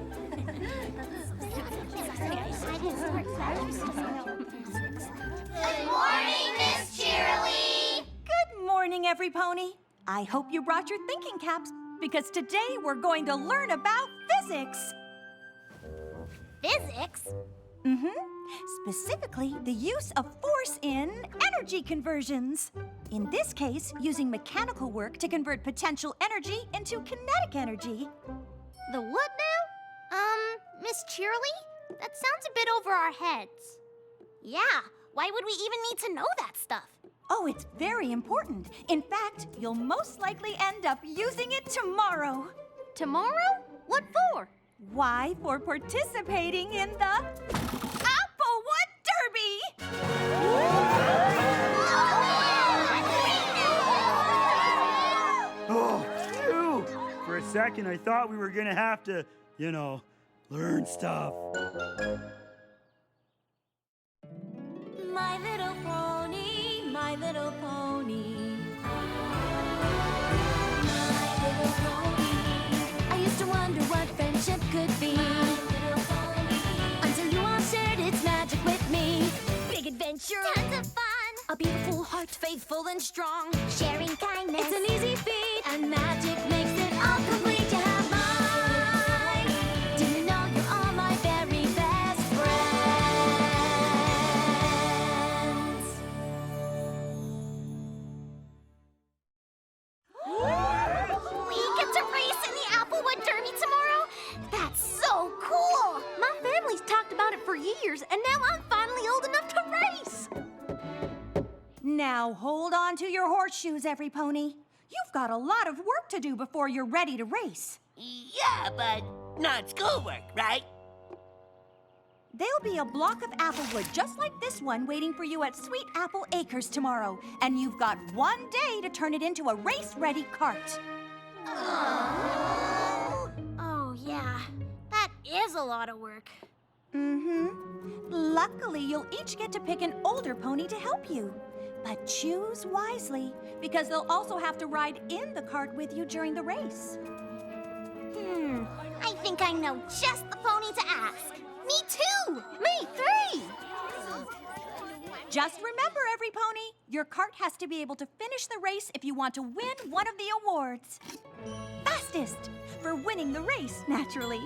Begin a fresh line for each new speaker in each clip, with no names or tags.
Good morning, Miss Cheerilee!
Good morning, every pony. I hope you brought your thinking caps, because today we're going to learn about physics.
Physics?
Specifically, the use of force in energy conversions. In this case, using mechanical work to convert potential energy into kinetic energy.
The what now? Miss Cheerilee? That sounds a bit over our heads. Yeah, why would we even need to know that stuff?
Oh, it's very important. In fact, you'll most likely end up using it tomorrow.
Tomorrow? What for?
Why, for participating in the Applewood Derby!
Oh, phew! For a second, I thought we were gonna have to, learn stuff.
My little pony, my little pony. My little pony. I used to wonder what friendship could be. My little pony. Until you all shared its magic with me. Big adventure.
Tons of fun.
A beautiful heart, faithful and strong.
Sharing kindness.
It's an easy feat, and magic makes it all complete. You have mine. Do you know you're all my very best friends?
We get to race in the Applewood Derby tomorrow? That's so cool!
My family's talked about it for years, and now I'm finally old enough to race.
Now hold on to your horseshoes, every pony. You've got a lot of work to do before you're ready to race.
Yeah, but not schoolwork, right?
There'll be a block of applewood just like this one waiting for you at Sweet Apple Acres tomorrow, and you've got one day to turn it into a race-ready cart.
Oh, yeah. That is a lot of work.
Luckily, you'll each get to pick an older pony to help you. But choose wisely, because they'll also have to ride in the cart with you during the race.
I think I know just the pony to ask. Me too!
Me, 3!
Just remember, every pony, your cart has to be able to finish the race if you want to win one of the awards. Fastest, for winning the race, naturally.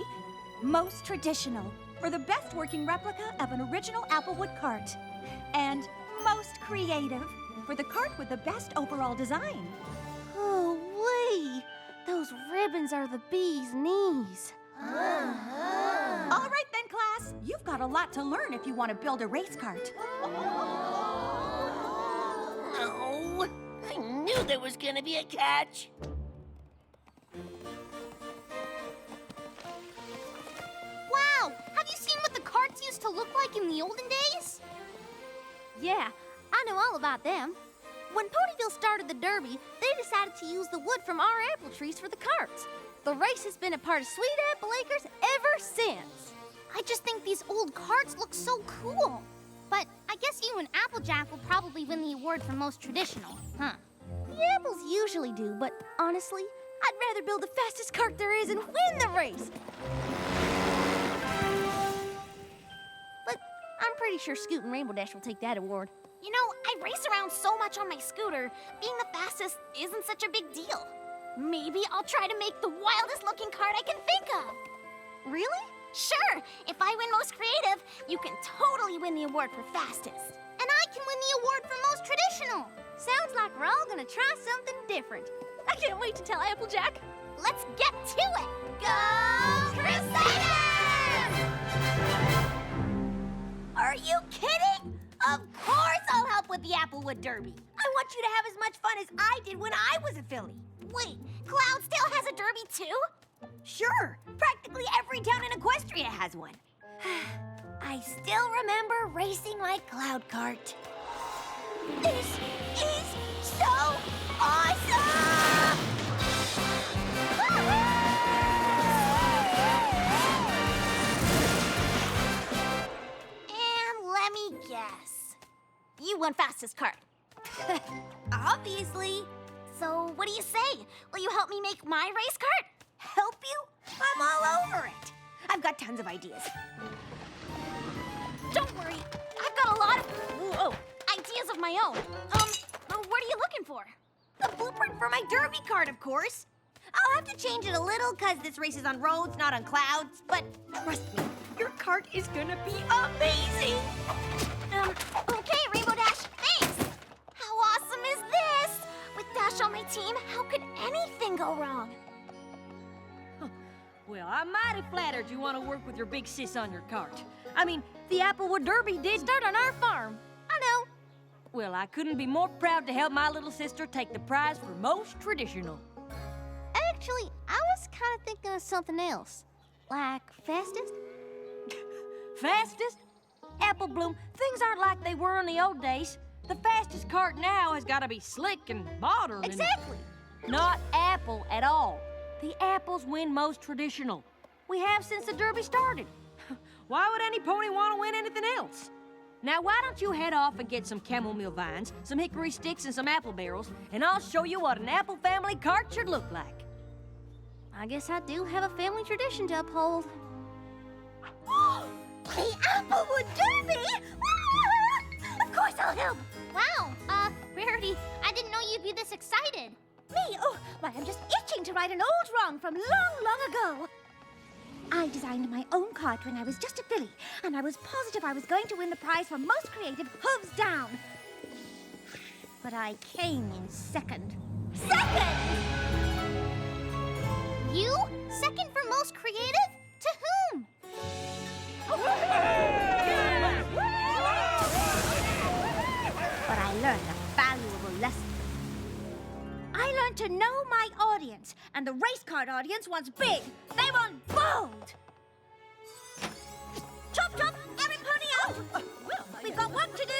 Most traditional, for the best working replica of an original Applewood cart. And most creative, for the cart with the best overall design.
Oh, wee! Those ribbons are the bee's knees.
All right then, class. You've got a lot to learn if you want to build a race cart.
Oh, I knew there was gonna be a catch.
Wow! Have you seen what the carts used to look like in the olden days?
Yeah, I know all about them. When Ponyville started the Derby, they decided to use the wood from our apple trees for the carts. The race has been a part of Sweet Apple Acres ever since.
I just think these old carts look so cool. But I guess you and Applejack will probably win the award for most traditional, huh?
The apples usually do, but honestly, I'd rather build the fastest cart there is and win the race. But I'm pretty sure Scoot and Rainbow Dash will take that award.
You know, I race around so much on my scooter, being the fastest isn't such a big deal. Maybe I'll try to make the wildest looking cart I can think of.
Really?
Sure, if I win most creative, you can totally win the award for fastest. And I can win the award for most traditional.
Sounds like we're all gonna try something different. I can't wait to tell Applejack.
Let's get to it! Go Crusaders!
Are you kidding? Of course I'll help with the Applewood Derby. I want you to have as much fun as I did when I was a filly.
Wait, Cloudsdale has a derby too?
Sure, practically every town in Equestria has one. I still remember racing my cloud cart. This is so awesome!
And let me guess. You won fastest cart.
Obviously.
So what do you say? Will you help me make my race cart?
Help you? I'm all over it. I've got tons of ideas.
Don't worry, I've got a lot of ideas of my own. What are you looking for?
The blueprint for my derby cart, of course. I'll have to change it a little, because this race is on roads, not on clouds. But trust me, your cart is gonna be amazing.
Okay, Rainbow Dash, thanks! How awesome is this? With Dash on my team, how could anything go wrong?
Well, I'm mighty flattered you want to work with your big sis on your cart. I mean, the Applewood Derby did start on our farm.
I know.
Well, I couldn't be more proud to help my little sister take the prize for most traditional.
Actually, I was kind of thinking of something else. Like fastest?
Fastest? Apple Bloom, things aren't like they were in the old days. The fastest cart now has got to be slick and modern.
Exactly.
Not Apple at all. The Apples win most traditional. We have since the Derby started. Why would any pony want to win anything else? Now, why don't you head off and get some chamomile vines, some hickory sticks, and some apple barrels, and I'll show you what an Apple family cart should look like.
I guess I do have a family tradition to uphold.
The Applewood Derby! Of course I'll help.
Wow, Rarity, I didn't know you'd be this excited.
Me? Oh, why, I'm just itching to right an old wrong from long, long ago. I designed my own cart when I was just a filly, and I was positive I was going to win the prize for most creative hooves down. But I came in second. Second!
You? Second for most creative? To whom?
But I learned a valuable lesson. I learned to know my audience, and the race cart audience wants big. They want bold. Chop, chop, every pony out. We've got work to do.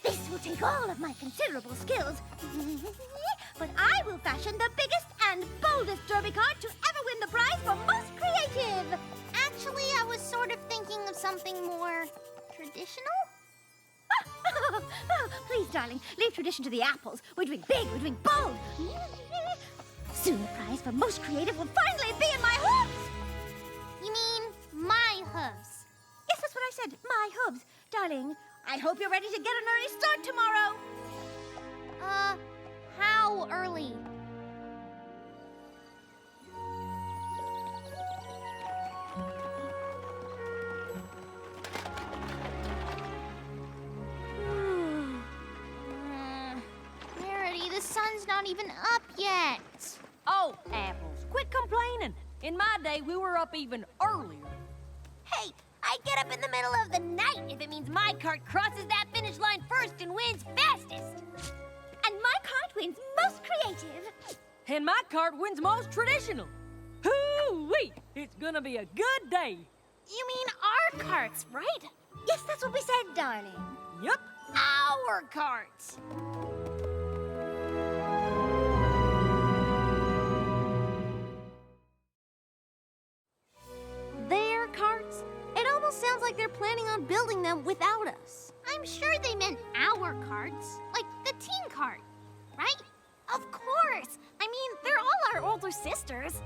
This will take all of my considerable skills. But I will fashion the biggest and boldest derby cart to ever win the prize for most creative.
Actually, I was sort of thinking of something more traditional.
Please, darling, leave tradition to the apples. We're doing big, we're doing bold. Soon the prize for most creative will finally be in my hooves.
You mean my hooves?
Yes, that's what I said, my hooves. Darling, I hope you're ready to get an early start tomorrow.
How early? Rarity, the sun's not even up yet.
Oh, Apples, quit complaining. In my day, we were up even earlier.
Hey, I get up in the middle of the night if it means my cart crosses that finish line first and wins fastest. And my cart wins most creative.
And my cart wins most traditional. Hoo-wee! It's gonna be a good day.
You mean our carts, right?
Yes, that's what we said, darling.
Yup.
Our carts.
Their carts? It almost sounds like they're planning on building them without us.
I'm sure they meant our carts, like the team cart, right? Of course. I mean, they're all our older sisters,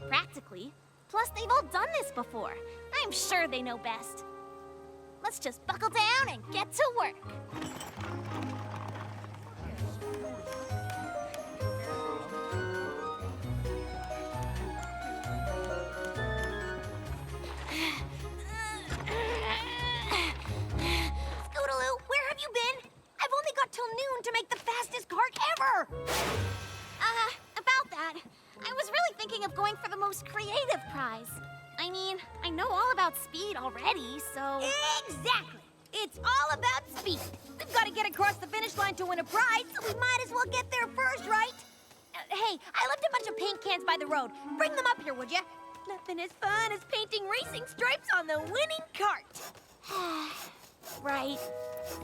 practically. Plus, they've all done this before. I'm sure they know best. Let's just buckle down and get to work.
Scootaloo, where have you been? I've only got till noon to make the fastest cart ever.
About that, I was really thinking of going for the most creative prize. I mean, I know all about speed already, so...
Exactly. It's all about speed. We've got to get across the finish line to win a prize, so we might as well get there first, right? Hey, I left a bunch of paint cans by the road. Bring them up here, would you? Nothing as fun as painting racing stripes on the winning cart.
Right.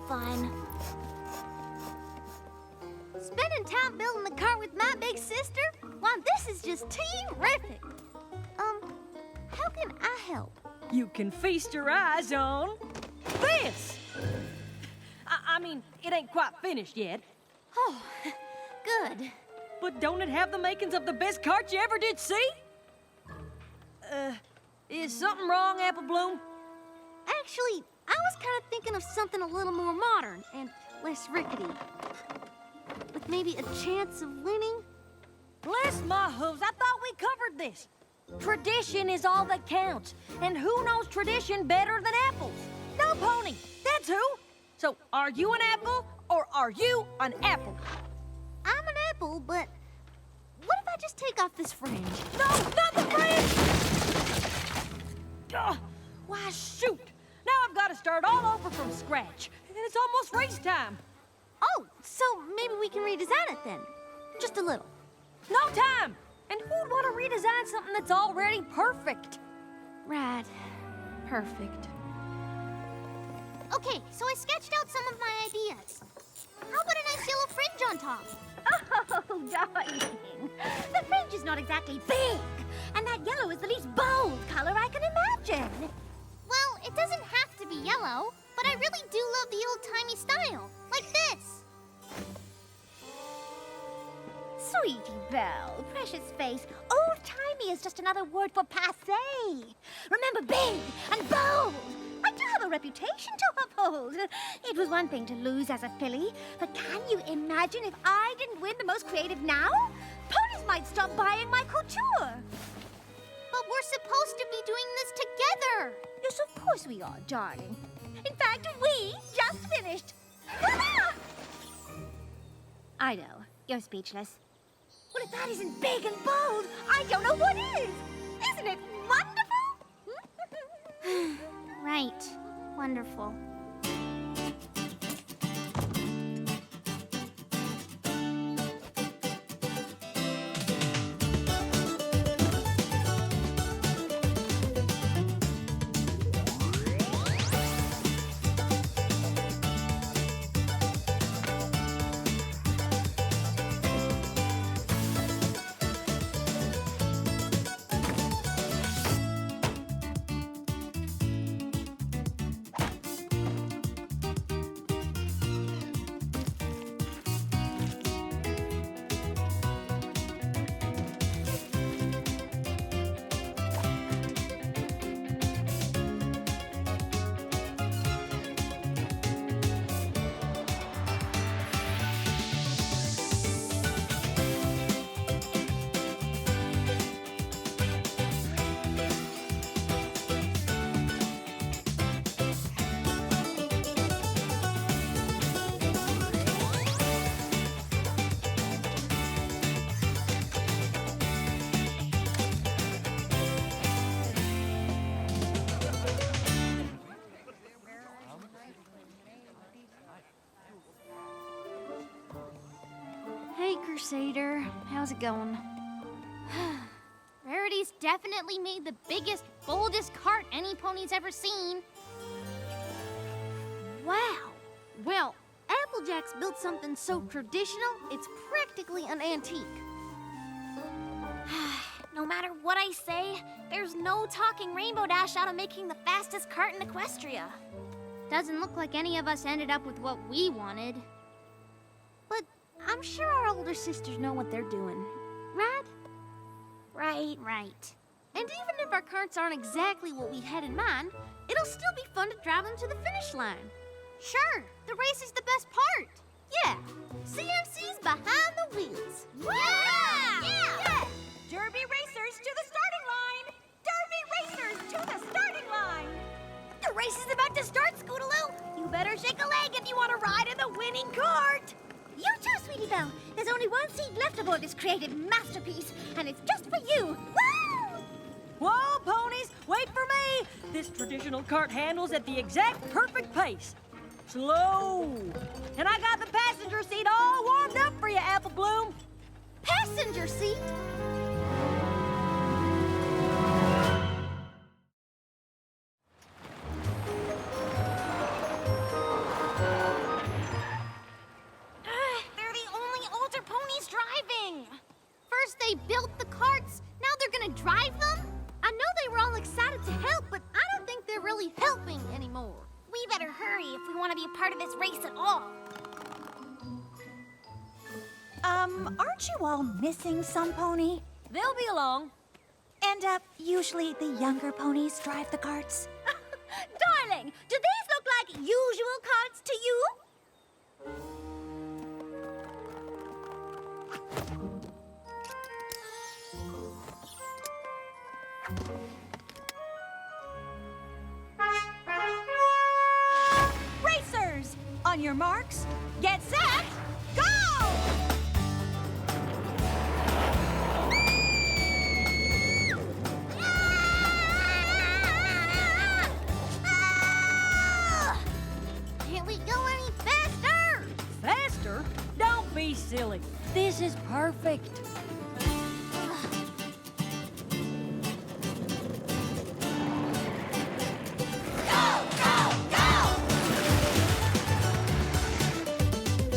Fun.
Spending time building the cart with my big sister? Why, this is just terrific. How can I help?
You can feast your eyes on this. I mean, it ain't quite finished yet.
Oh, good.
But don't it have the makings of the best cart you ever did see? Is something wrong, Apple Bloom?
Actually, I was kind of thinking of something a little more modern and less rickety. With maybe a chance of winning?
Bless my hooves, I thought we covered this. Tradition is all that counts, and who knows tradition better than apples? No, Pony, that's who. So, are you an apple, or are you an apple?
I'm an apple, but what if I just take off this fringe?
No, not the fringe! Ugh, why, shoot! Now I've got to start all over from scratch, and it's almost race time.
Oh, so maybe we can redesign it then. Just a little.
No time! And who'd want to redesign something that's already perfect?
Right. Perfect.
Okay, so I sketched out some of my ideas. How about a nice yellow fringe on top?
Oh, darling. The fringe is not exactly big, and that yellow is the least bold color I can imagine.
Well, it doesn't have to be yellow, but I really do love the old-timey style, like this.
Sweetie Belle, precious face, old-timey is just another word for passé. Remember, big and bold. I do have a reputation to uphold. It was one thing to lose as a filly, but can you imagine if I didn't win the most creative now? Ponies might stop buying my couture.
But we're supposed to be doing this together.
Yes, of course we are, darling. In fact, we just finished. I know, you're speechless. Well, if that isn't big and bold, I don't know what is. Isn't it wonderful?
Right. Wonderful.
Hey, Crusader. How's it going?
Rarity's definitely made the biggest, boldest cart any pony's ever seen.
Wow. Well, Applejack's built something so traditional, it's practically an antique.
No matter what I say, there's no talking Rainbow Dash out of making the fastest cart in Equestria. Doesn't look like any of us ended up with what we wanted.
But I'm sure our older sisters know what they're doing, right?
Right.
And even if our carts aren't exactly what we had in mind, it'll still be fun to drive them to the finish line.
Sure, the race is the best part.
Yeah, CMC's behind the wheels.
Yeah!
Derby racers to the starting line! Derby racers to the starting line!
The race is about to start, Scootaloo. You better shake a leg if you want to ride in the winning cart. You too, Sweetie Belle. There's only one seat left aboard this creative masterpiece, and it's just for you. Woo!
Whoa, ponies, wait for me! This traditional cart handles at the exact perfect pace. Slow. And I got the passenger seat all warmed up for you, Apple Bloom.
Passenger seat?
They're the only older ponies driving. First they built the carts, now they're gonna drive them?
I know they were all excited to help, but I don't think they're really helping anymore.
We better hurry if we want to be a part of this race at all.
Aren't you all missing some, Pony?
They'll be along.
And, usually the younger ponies drive the carts.
Darling, do these look like usual carts to you?
Racers! On your marks, get set, go!
Can't we go any faster?
Faster? Don't be silly. This is perfect.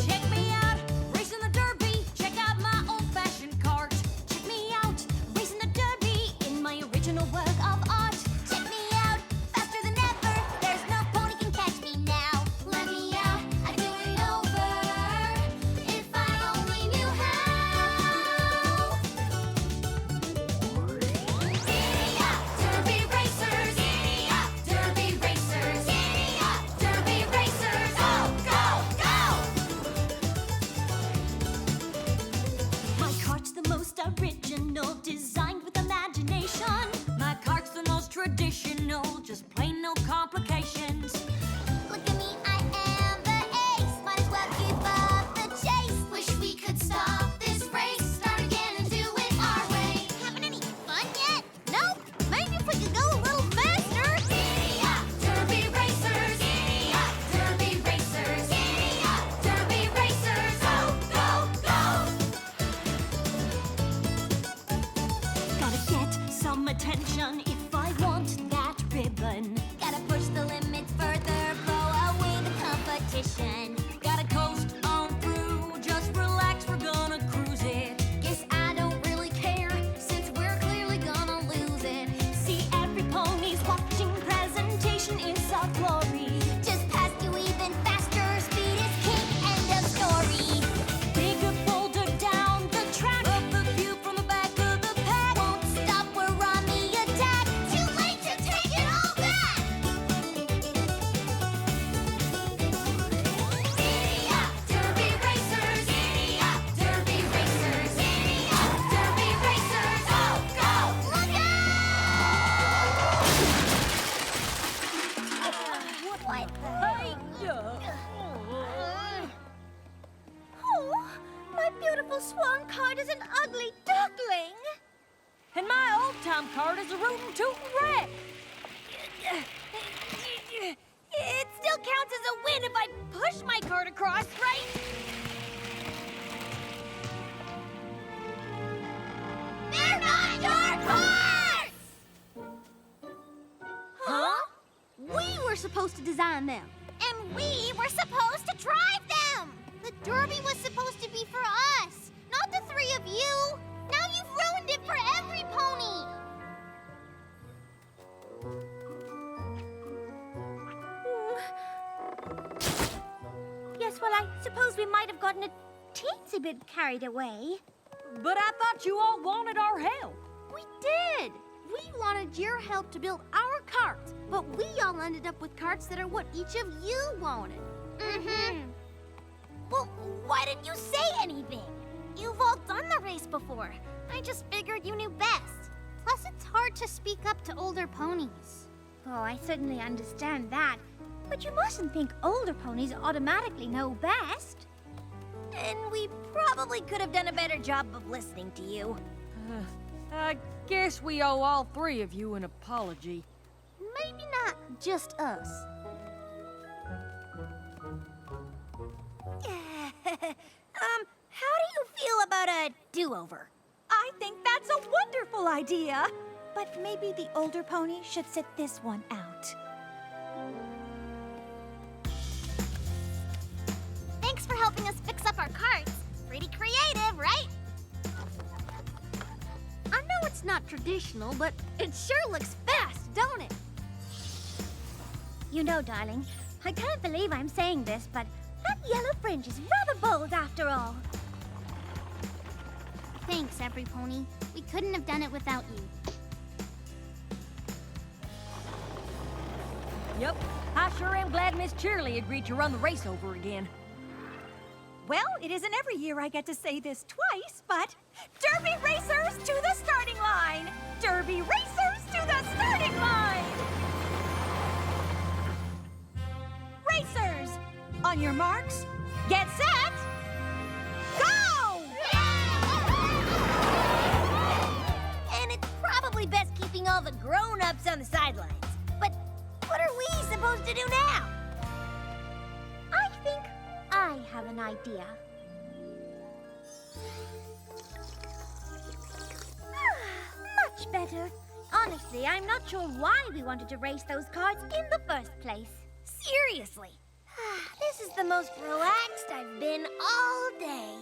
Check me out, racing the derby. Check out my old-fashioned cart. Check me out, racing the derby in my original work of art.
Check me out, faster than ever. There's no pony can catch me now. Let me out, I'd do it over if I only knew how. Giddy up, derby racers. Giddy up, derby racers. Giddy up, derby racers. Go, go, go!
My cart's the most original, designed with imagination.
My cart's the most traditional, just plain no complications.
Look at me, I am the ace. Might as well give up the chase. Wish we could stop this race. Start again and do it our way. Having any fun yet? Nope. Maybe if we could go a little faster. Giddy up, derby racers. Giddy up, derby racers. Giddy up, derby racers. Go, go, go!
Gotta get some attention if I want that ribbon.
Gotta push the limits further, blow away the competition.
Gotta coast on through, just relax, we're gonna cruise it.
Guess I don't really care, since we're clearly gonna lose it.
See every pony's watching presentation in soft glory.
Just past you even faster, speed is king, end of story.
Bigger, bolder down the track.
Up the view from the back of the pack.
Won't stop, we're on the attack. Too late to take it all back. Giddy up, derby racers. Giddy up, derby racers. Giddy up, derby racers. Go, go, look out! What the?
Oh, my beautiful swan cart is an ugly duckling.
And my old-time cart is a rootin' tootin' wreck.
It still counts as a win if I push my cart across, right?
They're not your carts!
Huh? We were supposed to design them.
And we were supposed to drive them! The derby was supposed to be for us, not the three of you! Now you've ruined it for every pony!
Yes, well, I suppose we might have gotten a teensy bit carried away.
But I thought you all wanted our help.
We did. We wanted your help to build our carts, but we all ended up with carts that are what each of you wanted.
Mm-hmm. Well, why didn't you say anything? You've all done the race before. I just figured you knew best. Plus, it's hard to speak up to older ponies.
Oh, I certainly understand that. But you mustn't think older ponies automatically know best. And we probably could have done a better job of listening to you.
I guess we owe all three of you an apology.
Maybe not just us. How do you feel about a do-over?
I think that's a wonderful idea. But maybe the older pony should sit this one out.
Thanks for helping us fix up our carts. Pretty creative, right?
I know it's not traditional, but it sure looks fast, don't it? You know, darling, I can't believe I'm saying this, but that yellow fringe is rather bold after all.
Thanks, every pony. We couldn't have done it without you.
Yep. I sure am glad Miss Cheerily agreed to run the race over again.
Well, it isn't every year I get to say this twice, but Derby racers to the starting line! Derby racers to the starting line! Racers, on your marks, get set, go!
And it's probably best keeping all the grown-ups on the sidelines. But what are we supposed to do now?
I think I have an idea. Much better. Honestly, I'm not sure why we wanted to race those cards in the first place.
Seriously. This is the most relaxed I've been all day.